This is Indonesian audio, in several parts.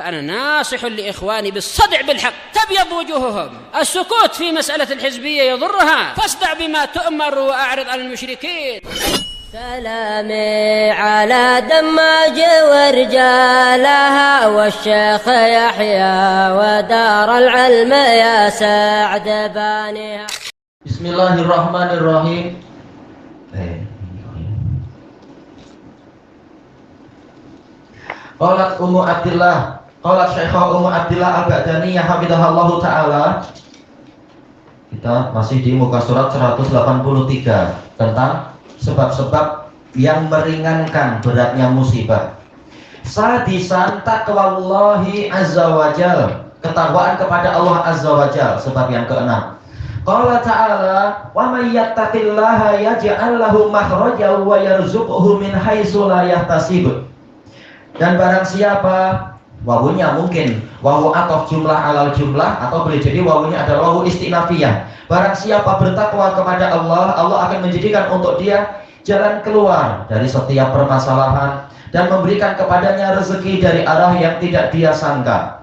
فأنا ناصح لإخواني بالصدع بالحق تبيض وجوههم. السكوت في مسألة الحزبية يضرها، فاصدع بما تؤمر وأعرض عن المشركين. سلامي على دماج ورجالها والشيخ يحيى ودار العلم يا سعد بانيها. Bismillahirrahmanirrahim. Qalat Ummu Abdillah, qalat Syekhah Ummu Abdillah Al-Ba'daniyah hafizahallahu taala. Kita masih di muka surat 183 tentang sebab-sebab yang meringankan beratnya musibah. Sadisan taqwallahi azza wajal, ketakwaan kepada Allah azza wajal, sebab yang keenam. Qala ta'ala, wa may yattaqillaha yaj'al lahu makhrajan wa yarzuqhu min haitsu la yahtasib. Dan barang siapa, wawunya mungkin wawu ataf jumlah alal jumlah, atau boleh jadi wawunya adalah wawu istinafiyah. Barang siapa bertakwa kepada Allah, Allah akan menjadikan untuk dia jalan keluar dari setiap permasalahan dan memberikan kepadanya rezeki dari arah yang tidak dia sangka.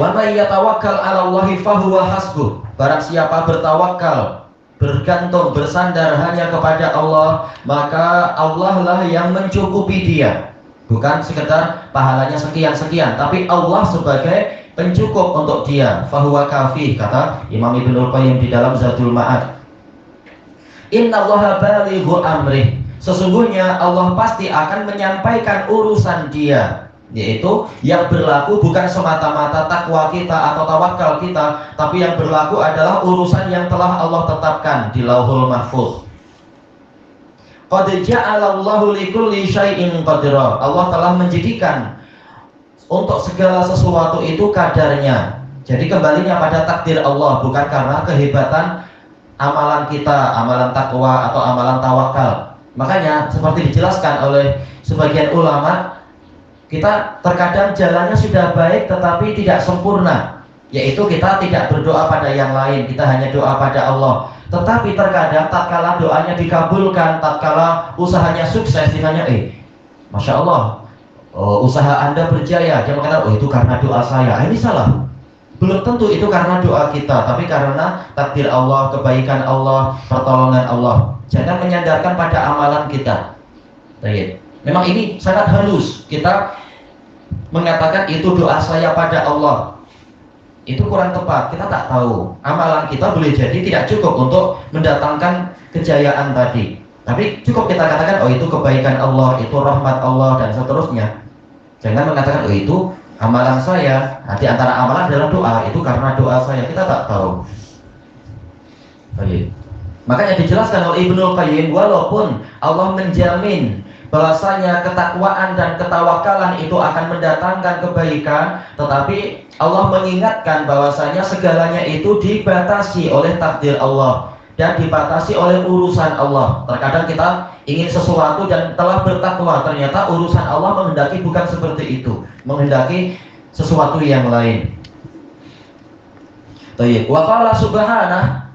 Wa may yatawakkal 'ala Allahi fahuwa hasbuh. Barang siapa bertawakal, bergantung, bersandar hanya kepada Allah, maka Allah lah yang mencukupi dia. Bukan sekedar pahalanya sekian-sekian, tapi Allah sebagai pencukup untuk dia. Fahuwa kafih, kata Imam Ibnul Qayyim di dalam Zadul Ma'ad. Innallaha balighu amrih. Sesungguhnya Allah pasti akan menyampaikan urusan dia, yaitu yang berlaku bukan semata-mata takwa kita atau tawakal kita, tapi yang berlaku adalah urusan yang telah Allah tetapkan di Lauhul Mahfuz. Qad ja'alallahu likulli syai'in qadra. Allah telah menjadikan untuk segala sesuatu itu kadarnya. Jadi kembalinya pada takdir Allah, bukan karena kehebatan amalan kita, amalan takwa atau amalan tawakal. Makanya seperti dijelaskan oleh sebagian ulama, kita terkadang jalannya sudah baik tetapi tidak sempurna, yaitu kita tidak berdoa pada yang lain, kita hanya doa pada Allah. Tetapi terkadang tatkala doanya dikabulkan, tatkala usahanya sukses, ditanya, Masya Allah, usaha Anda berjaya. Dia mengatakan, itu karena doa saya. Ini salah. Belum tentu itu karena doa kita, tapi karena takdir Allah, kebaikan Allah, pertolongan Allah. Jangan menyandarkan pada amalan kita. Baik. Memang ini sangat halus. Kita mengatakan itu doa saya pada Allah, itu kurang tepat. Kita tak tahu, amalan kita boleh jadi tidak cukup untuk mendatangkan kejayaan tadi, tapi cukup kita katakan, itu kebaikan Allah, itu rahmat Allah, dan seterusnya. Jangan mengatakan, itu amalan saya. Di antara amalan adalah doa, itu karena doa saya. Kita tak tahu. Baik. Makanya dijelaskan oleh Ibnul Qayyim, walaupun Allah menjamin bahwasanya ketakwaan dan ketawakalan itu akan mendatangkan kebaikan, tetapi Allah mengingatkan bahwasanya segalanya itu dibatasi oleh takdir Allah dan dibatasi oleh urusan Allah. Terkadang kita ingin sesuatu dan telah bertakwa, ternyata urusan Allah menghendaki bukan seperti itu, menghendaki sesuatu yang lain. Baik, wa qala subhanahu.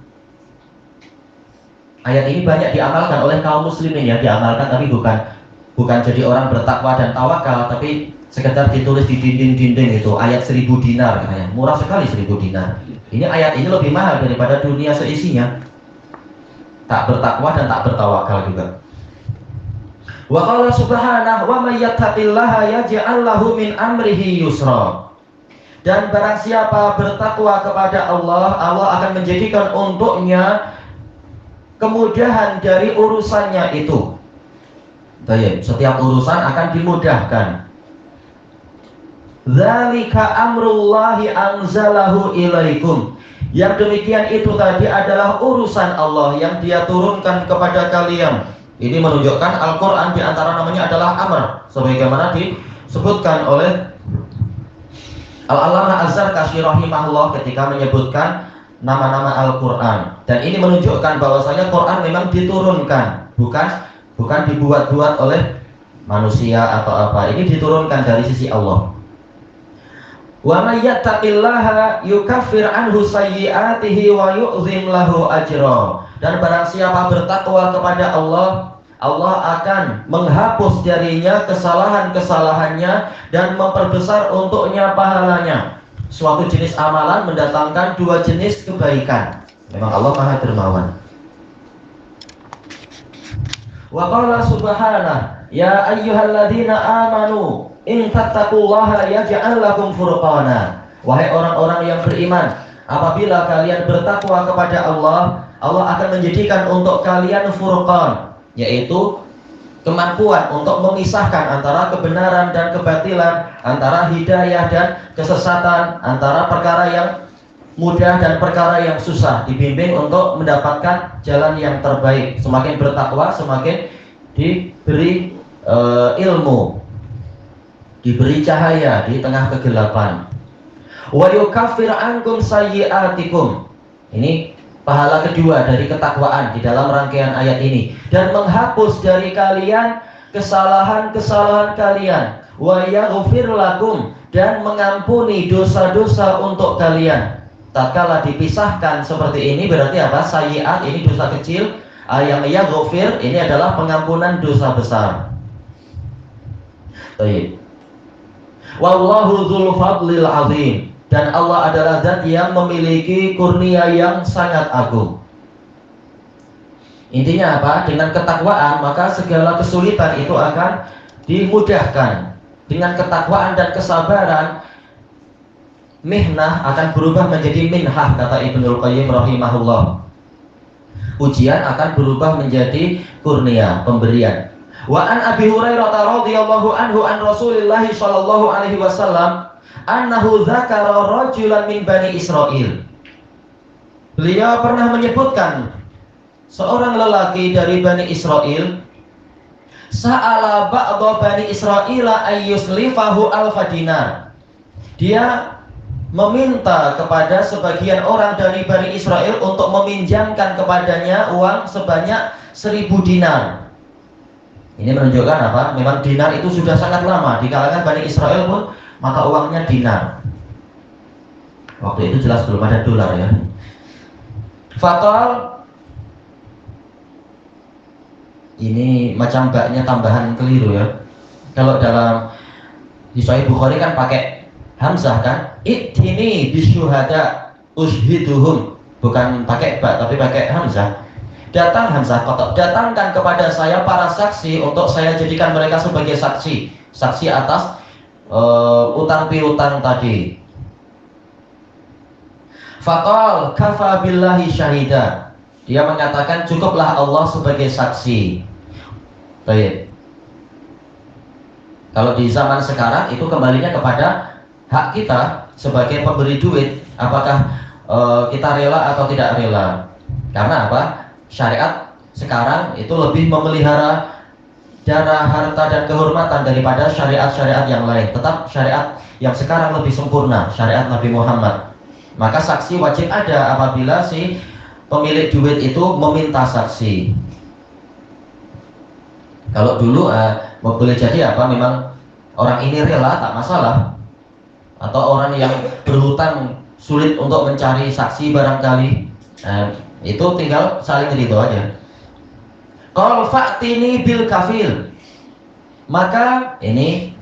Ayat ini banyak diamalkan oleh kaum muslimin, ya, diamalkan tapi bukan jadi orang bertakwa dan tawakal, tapi sekedar ditulis di dinding-dinding itu, ayat 1000 dinar katanya. Murah sekali 1000 dinar. Ini ayat ini lebih mahal daripada dunia seisinya. Tak bertakwa dan tak bertawakal juga. Wa qala subhanahu wa may yattaqillaha yaj'al lahu min amrihi yusra. Dan barang siapa bertakwa kepada Allah, Allah akan menjadikan untuknya kemudahan dari urusannya itu. Setiap urusan akan dimudahkan. Dzalika amrullahi anzalahu ilaikum. Yang demikian itu tadi adalah urusan Allah yang Dia turunkan kepada kalian. Ini menunjukkan Al-Qur'an di antara namanya adalah amr, sebagaimana disebutkan oleh Al-Allamah Az-Zarkashi rahimahullah ketika menyebutkan nama-nama Al-Qur'an. Dan ini menunjukkan bahwasanya Quran memang diturunkan, bukan dibuat-buat oleh manusia atau apa. Ini diturunkan dari sisi Allah. Wa may yattaqillaha yukaffir anhu sayyi'atihi wa yu'zim lahu ajra. Dan barang siapa bertakwa kepada Allah, Allah akan menghapus darinya kesalahan-kesalahannya dan memperbesar untuknya pahalanya. Suatu jenis amalan mendatangkan dua jenis kebaikan. Memang Allah Maha Dermawan. Wa qala subhanahu, ya ayyuhalladzina amanu in tattaqullaha yaj'al lakum furqana. Wahai orang-orang yang beriman, apabila kalian bertakwa kepada Allah, Allah akan menjadikan untuk kalian furqan, yaitu kemampuan untuk memisahkan antara kebenaran dan kebatilan, antara hidayah dan kesesatan, antara perkara yang mudah dan perkara yang susah, dibimbing untuk mendapatkan jalan yang terbaik. Semakin bertakwa, semakin diberi ilmu, diberi cahaya di tengah kegelapan. Wa yukaffir ankum sayyi'atikum. Ini pahala kedua dari ketakwaan di dalam rangkaian ayat ini, dan menghapus dari kalian kesalahan-kesalahan kalian. Wa yaghfir lakum, dan mengampuni dosa-dosa untuk kalian. Tatkala dipisahkan seperti ini berarti apa? Sayyi'at ini dosa kecil, yang yaghfir ini adalah pengampunan dosa besar. Baik. Wallahu dzul fadlil azim. Dan Allah adalah zat yang memiliki kurnia yang sangat agung. Intinya apa? Dengan ketakwaan maka segala kesulitan itu akan dimudahkan. Dengan ketakwaan dan kesabaran, mihnah akan berubah menjadi minhah, kata Ibnul Qayyim rahimahullah. Ujian akan berubah menjadi kurnia, pemberian. Wa an Abi Hurairah radhiyallahu anhu an Rasulillah sallallahu alaihi wasallam annahu dzakara rajulan min Bani Israil. Beliau pernah menyebutkan seorang lelaki dari Bani Israil, sa'ala ba'dha Bani Israila ayyuslifahu alfa dinar. Dia meminta kepada sebagian orang dari Bani Israil untuk meminjamkan kepadanya uang sebanyak 1000 dinar. Ini menunjukkan apa? Memang dinar itu sudah sangat lama di kalangan Bani Israil pun mata uangnya dinar. Waktu itu jelas belum ada dolar ya. Fatal, ini macam baknya tambahan keliru ya. Kalau dalam di Sahih Bukhari kan pakai hamzah kan? Ittini bisyuhada ushiduhum, bukan pakai bak tapi pakai hamzah. Datang hamzah kotak, datangkan kepada saya para saksi untuk saya jadikan mereka sebagai saksi atas utang piutang tadi. Faqal kafa billahi syahida. Dia mengatakan cukuplah Allah sebagai saksi. Baik. Kalau di zaman sekarang itu kembalinya kepada hak kita sebagai pemberi duit, apakah kita rela atau tidak rela. Karena apa? Syariat sekarang itu lebih memelihara darah, harta dan kehormatan daripada syariat-syariat yang lain. Tetap syariat yang sekarang lebih sempurna, syariat Nabi Muhammad. Maka saksi wajib ada apabila si pemilik duit itu meminta saksi. Kalau dulu boleh jadi apa, memang orang ini rela tak masalah, atau orang yang berhutang sulit untuk mencari saksi barangkali, itu tinggal saling ridho aja. Qal fa'tini bil kafil, maka ini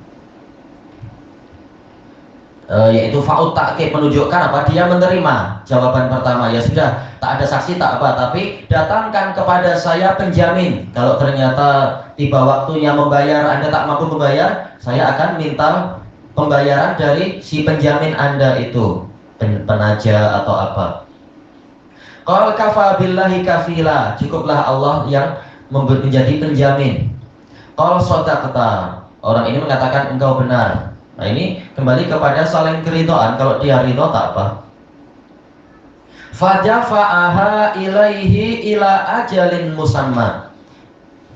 yaitu fa'ut ta'kid, menunjukkan apa? Dia menerima jawaban pertama. Ya sudah, tak ada saksi tak apa, tapi datangkan kepada saya penjamin. Kalau ternyata tiba waktunya membayar, Anda tak mampu membayar, saya akan minta pembayaran dari si penjamin Anda itu, penaja atau apa. Qal kafa billahi kafila, cukuplah Allah yang menjadi penjamin. Qal shadaqta, orang ini mengatakan engkau benar. Nah ini kembali kepada saling keridhaan. Kalau dia ridho tak apa. Fadafa'aha ilaihi ila ajalin musamma.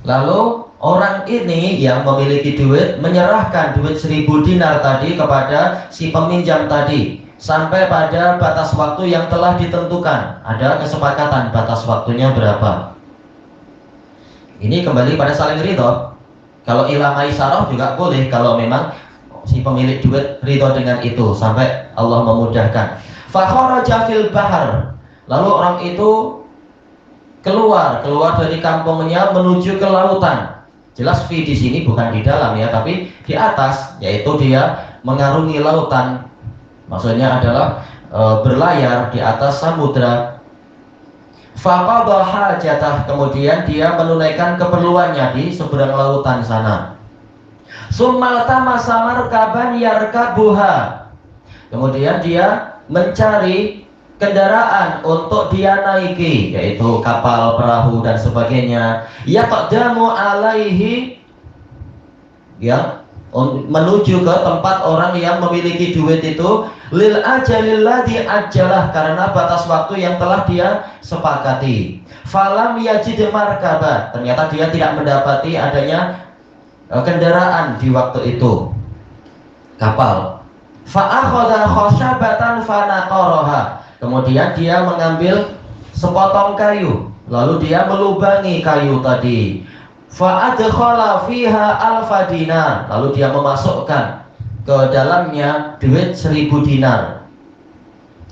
Lalu orang ini yang memiliki duit menyerahkan duit 1000 dinar tadi kepada si peminjam tadi sampai pada batas waktu yang telah ditentukan. Ada kesepakatan batas waktunya berapa. Ini kembali pada saling ridho. Kalau ila maisarah juga boleh, kalau memang si pemilik duit ridho dengan itu sampai Allah memudahkan. Fa kharaja fil bahar. Lalu orang itu keluar dari kampungnya menuju ke lautan. Jelas fi di sini bukan di dalam ya, tapi di atas, yaitu dia mengarungi lautan. Maksudnya adalah berlayar di atas samudra. Faqadha hajatah, kemudian dia menunaikan keperluannya di seberang lautan sana. Summal tamasa markaban yarkabuha, kemudian dia mencari kendaraan untuk dia naiki, yaitu kapal, perahu dan sebagainya. Yaqdamu alaihi, ya, menuju ke tempat orang yang memiliki duit itu, lil ajalil ladzi ajalah, karena batas waktu yang telah dia sepakati. Falam yajid markaba, ternyata dia tidak mendapati adanya kendaraan di waktu itu, kapal. Fa akhadha khashabatan fanaqaraha, kemudian dia mengambil sepotong kayu, lalu dia melubangi kayu tadi. Fa'adkhala fiha alfa dinar, lalu dia memasukkan ke dalamnya duit 1000 dinar.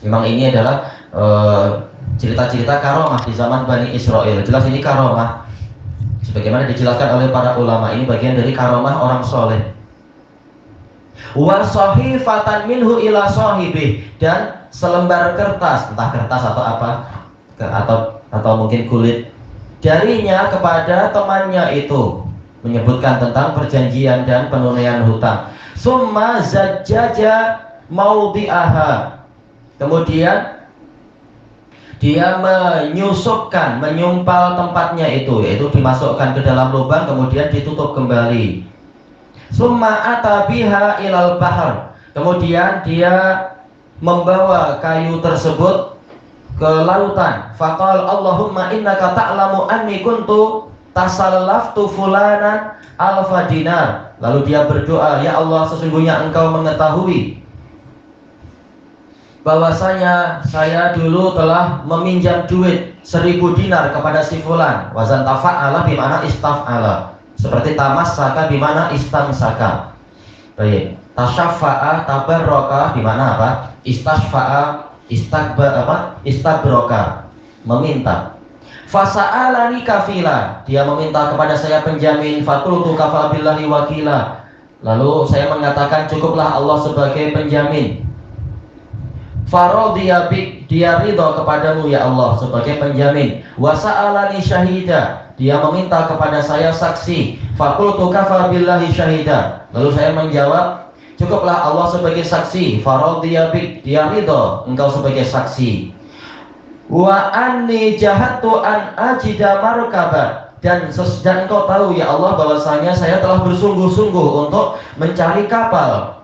Memang ini adalah cerita-cerita karomah di zaman Bani Israel. Jelas ini karomah, sebagaimana dijelaskan oleh para ulama, ini bagian dari karomah orang soleh. Wa sahifatan minhu ila sahibih, dan selembar kertas, entah kertas atau apa, atau mungkin kulit, darinya kepada temannya itu, menyebutkan tentang perjanjian dan penunaian hutang. Summa zajjaja maudhi'aha, kemudian dia menyusupkan, menyumpal tempatnya itu, yaitu dimasukkan ke dalam lubang kemudian ditutup kembali. Summa atabiha ilal bahar, kemudian dia membawa kayu tersebut ke lautan. Faqal Allahumma innaka ta'lamu anni kuntu tasallaftu fulanan alfa dinar, lalu dia berdoa, ya Allah, sesungguhnya engkau mengetahui bahwasanya saya dulu telah meminjam duit 1000 dinar kepada si fulan. Wazan tafa'ala bimana istaf'ala, seperti tamassaka bimana istamsaka. Baik, tasyaffa'a tabarraka bimana apa? Istashfa'a istabroka, meminta. Fasa'alani kafila, dia meminta kepada saya penjamin. Fakultu kafa billahi wakila, lalu saya mengatakan cukuplah Allah sebagai penjamin. Faradhiya bik, dia ridha kepadamu ya Allah sebagai penjamin. Wasa'alani syahida, dia meminta kepada saya saksi. Fakultu kafa billahi syahida, lalu saya menjawab cukuplah Allah sebagai saksi. Faradhiya bik, dia ridha engkau sebagai saksi. Wa anni jahadtu an ajida markaba, dan engkau tahu ya Allah bahwasanya saya telah bersungguh-sungguh untuk mencari kapal.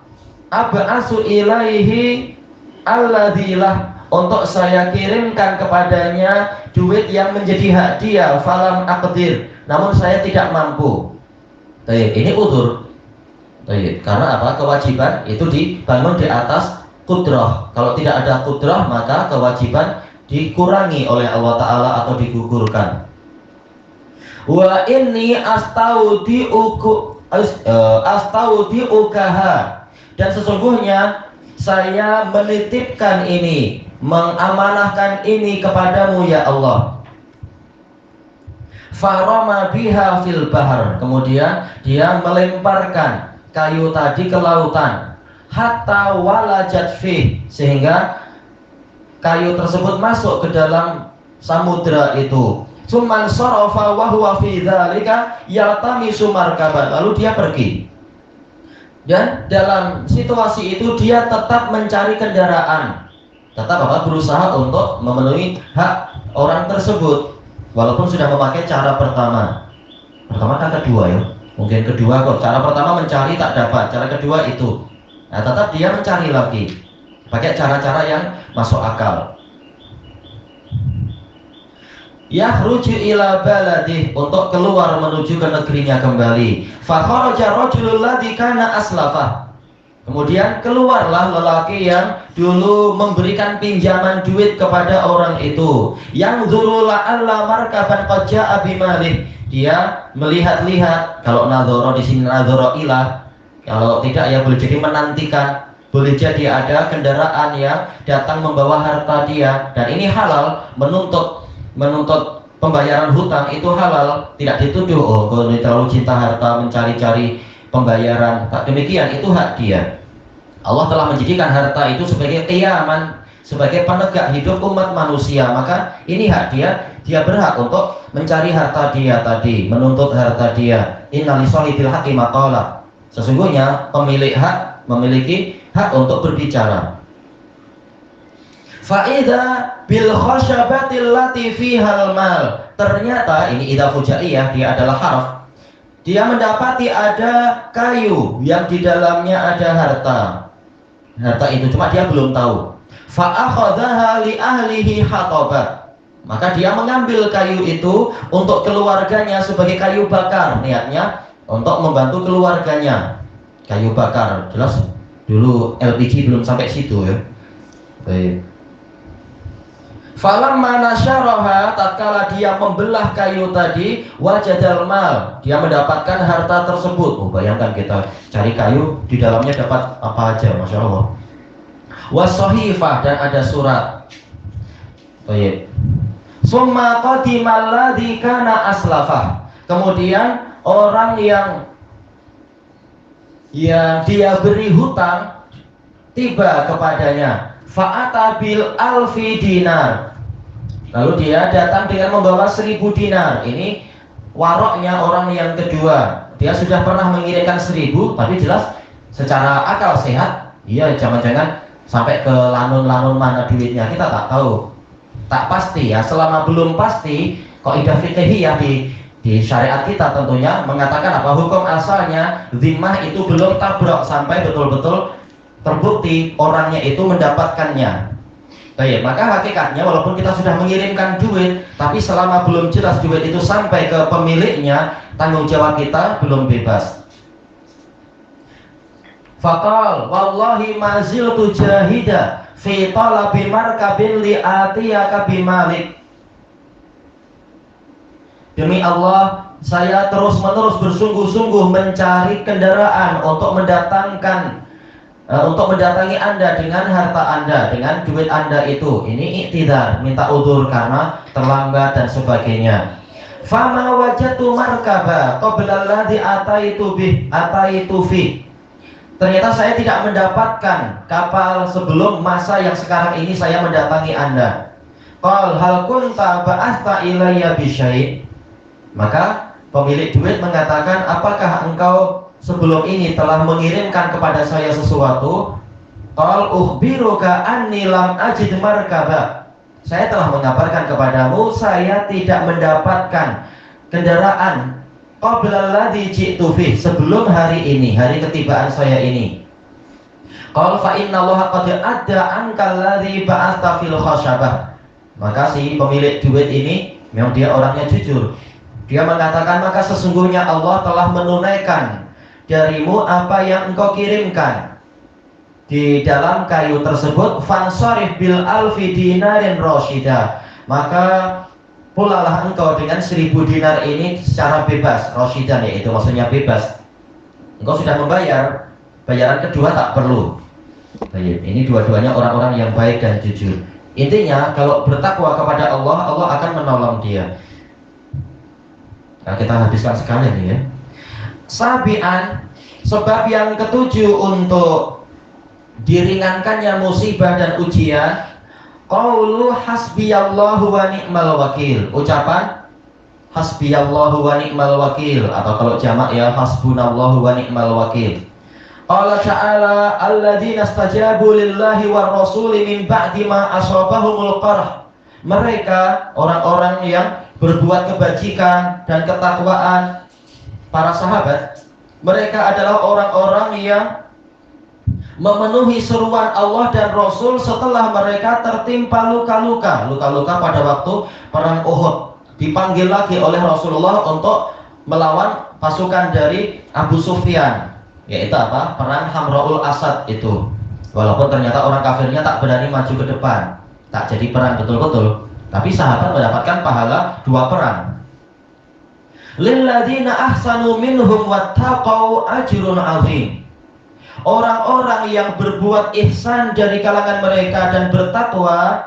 Ab'asu ilaihi alladilah, untuk saya kirimkan kepadanya duit yang menjadi hak dia. Falam aqdir, namun saya tidak mampu. Ini udzur. Karena apa? Kewajiban itu dibangun di atas kudrah. Kalau tidak ada kudrah, maka kewajiban dikurangi oleh Allah Ta'ala atau digugurkan. Wa inni astaudiukaha, dan sesungguhnya saya menitipkan ini, mengamanahkan ini kepadamu ya Allah. Farama biha fil bahar, kemudian dia melemparkan kayu tadi ke lautan. Hatta walajat fih, sehingga kayu tersebut masuk ke dalam samudra itu. Summan sarafa wa huwa fi dzalika yaltamisu markaban, lalu dia pergi. Dan dalam situasi itu dia tetap mencari kendaraan, tetap berusaha untuk memenuhi hak orang tersebut, walaupun sudah memakai cara pertama kan kedua ya, mungkin kedua kok. Cara pertama mencari tak dapat, cara kedua itu, nah tetap dia mencari lagi pakai cara-cara yang masuk akal. Yakhruju ila baladih, untuk keluar menuju ke negerinya kembali. Fa kharaja rajulul ladzi kana aslafa, kemudian keluarlah lelaki yang dulu memberikan pinjaman duit kepada orang itu. Yang dzuru la'alla markaban qad ja'a bimalih, dia melihat-lihat. Kalau nadzara di sini nadzara ilah, kalau tidak ya boleh jadi menantikan. Boleh jadi ada kendaraan yang datang membawa harta dia, dan ini halal menuntut pembayaran hutang itu halal, tidak dituduh oh kalau terlalu cinta harta mencari-cari pembayaran. Tak demikian, itu hak dia. Allah telah menjadikan harta itu sebagai qiyaman, sebagai penegak hidup umat manusia, maka ini hak dia. Dia berhak untuk mencari harta dia tadi, menuntut harta dia. Inna li sahibul haqqi maqala. Sesungguhnya pemilik hak memiliki hak untuk berbicara. Faida bil khasyabatil lati fihal mal. Ternyata ini idza fujaiyah, dia adalah harf. Dia mendapati ada kayu yang di dalamnya ada harta. Harta itu cuma dia belum tahu. Fa akhadhaha li ahlihi hataba. Maka dia mengambil kayu itu untuk keluarganya sebagai kayu bakar, niatnya untuk membantu keluarganya. Kayu bakar, jelas dulu LPG belum sampai situ ya. Baik. Falamma nasyaraha, tatkala dia membelah kayu tadi, wajadal mal, dia mendapatkan harta tersebut. Oh, bayangkan kita cari kayu, di dalamnya dapat apa aja, Masya Allah. Wasahifah, dan ada surat. Baik. Summa qadimal ladzi kana aslafah. Kemudian orang yang dia beri hutang tiba kepadanya. Fa'ata bil alfi dinar. Lalu dia datang dengan membawa 1000 dinar. Ini waroknya orang yang kedua. Dia sudah pernah mengirimkan 1000, tapi jelas secara akal sehat, iya jangan-jangan sampai ke lanun-lanun mana duitnya, kita tak tahu. Tak pasti ya, selama belum pasti, kaidah fiqhiyah di syariat kita tentunya mengatakan apa hukum asalnya zimmah itu belum tabrok sampai betul-betul terbukti orangnya itu mendapatkannya. Baik, maka hakikatnya walaupun kita sudah mengirimkan duit, tapi selama belum jelas duit itu sampai ke pemiliknya, tanggung jawab kita belum bebas. Faqal wallahi maziltu jahida fi talabi markabin li atiyaka bimalik. Demi Allah, saya terus-menerus bersungguh-sungguh mencari kendaraan untuk mendatangi Anda dengan harta Anda, dengan duit Anda itu. Ini iktidar, minta udzur karena terlambat dan sebagainya. Fama wajadtu markaba qabla alladhi ataitu fi. Ternyata saya tidak mendapatkan kapal sebelum masa yang sekarang ini saya mendatangi Anda. Qal hal kunta ba'atha ilayya bi syai'. Maka pemilik duit mengatakan, apakah engkau sebelum ini telah mengirimkan kepada saya sesuatu? Qal ukhbiruka anni lam ajid markaba. Saya telah mengabarkan kepadamu saya tidak mendapatkan kendaraan qabla alladhi ji'tu fih, sebelum hari ini, hari ketibaan saya ini. Qal fa inna Allah qad adda anka alladhi ba'atha fil khasyabah. Maka si pemilik duit ini memang dia orangnya jujur. Dia mengatakan, maka sesungguhnya Allah telah menunaikan darimu apa yang engkau kirimkan di dalam kayu tersebut. Fansarif bil alfi dinarin rasyidah. Maka pulalah engkau dengan 1000 dinar ini secara bebas. Rasyidan yaitu maksudnya bebas. Engkau sudah membayar, bayaran kedua tak perlu. Baik, ini dua-duanya orang-orang yang baik dan jujur. Intinya kalau bertakwa kepada Allah, Allah akan menolong dia. Nah, kita habiskan sekali nih ya. Sabian, sebab yang ketujuh untuk diringankannya musibah dan ujian, qaulu hasbiyallahu wa ni'mal wakil. Ucapan hasbiyallahu wa ni'mal wakil, atau kalau jamak ya hasbunallahu wa ni'mal wakil. Allah Ta'ala alladzina stajabu lillahi war rasuli min ba'di ma asabahumul qarh. Mereka orang-orang yang berbuat kebajikan dan ketakwaan para sahabat, mereka adalah orang-orang yang memenuhi seruan Allah dan Rasul setelah mereka tertimpa luka-luka pada waktu perang Uhud. Dipanggil lagi oleh Rasulullah untuk melawan pasukan dari Abu Sufyan, yaitu apa? Perang Hamraul Asad itu. Walaupun ternyata orang kafirnya tak berani maju ke depan, tak jadi perang betul-betul, tapi sahabat mendapatkan pahala 2 perang. Lilladzina ahsanu minhum wattaqau ajrun 'azim. Orang-orang yang berbuat ihsan dari kalangan mereka dan bertakwa,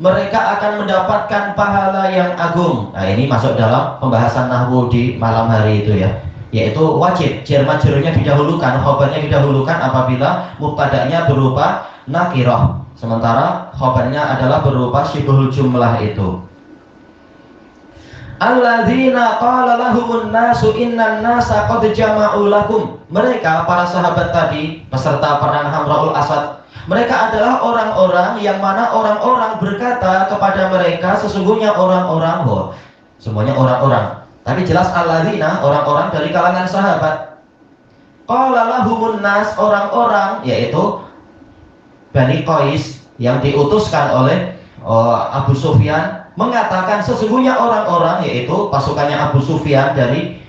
mereka akan mendapatkan pahala yang agung. Nah, ini masuk dalam pembahasan nahwu di malam hari itu ya, yaitu wajib jar majrurnya didahulukan, khabarnya didahulukan apabila mubtada'nya berupa nakirah, sementara khabarnya adalah berupa syibhul jumlah itu. Alladzina qala lahumun nasu innan nasa qad jama'u lakum. Mereka para sahabat tadi peserta perang Hamraul Asad, mereka adalah orang-orang yang mana orang-orang berkata kepada mereka, sesungguhnya orang-orang, semuanya orang-orang, tapi jelas alladzina, orang-orang dari kalangan sahabat. Qala lahumun nas, orang-orang yaitu Bani Qais yang diutuskan oleh Abu Sufyan, mengatakan sesungguhnya orang-orang yaitu pasukannya Abu Sufyan dari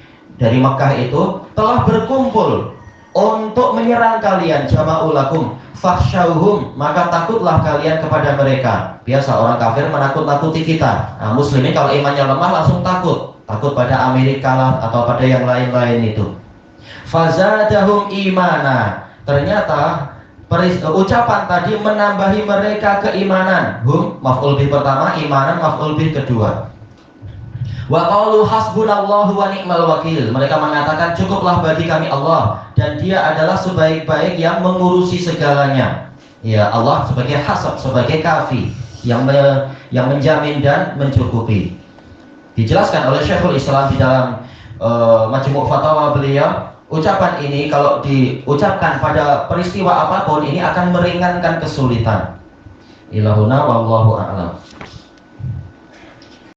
Mekah itu telah berkumpul untuk menyerang kalian, jama'u lakum fakhshawhum, maka takutlah kalian kepada mereka. Biasa orang kafir menakut-nakuti kita. Nah, muslimin kalau imannya lemah langsung takut pada Amerika lah atau pada yang lain-lain itu. Fazadahum imana. Ternyata ucapan tadi menambahi mereka keimanan. Hum maf'ul bih pertama, imanan maf'ul bih kedua. Wa qalu hasbunallahu wa ni'mal wakil. Mereka mengatakan cukuplah bagi kami Allah dan Dia adalah sebaik-baik yang mengurusi segalanya. Ya, Allah sebagai hasab, sebagai kafi yang menjamin dan mencukupi. Dijelaskan oleh Syekhul Islam di dalam Majmu' Fatawa beliau, ucapan ini kalau diucapkan pada peristiwa apapun ini akan meringankan kesulitan. Ilahuna wallahu a'lam.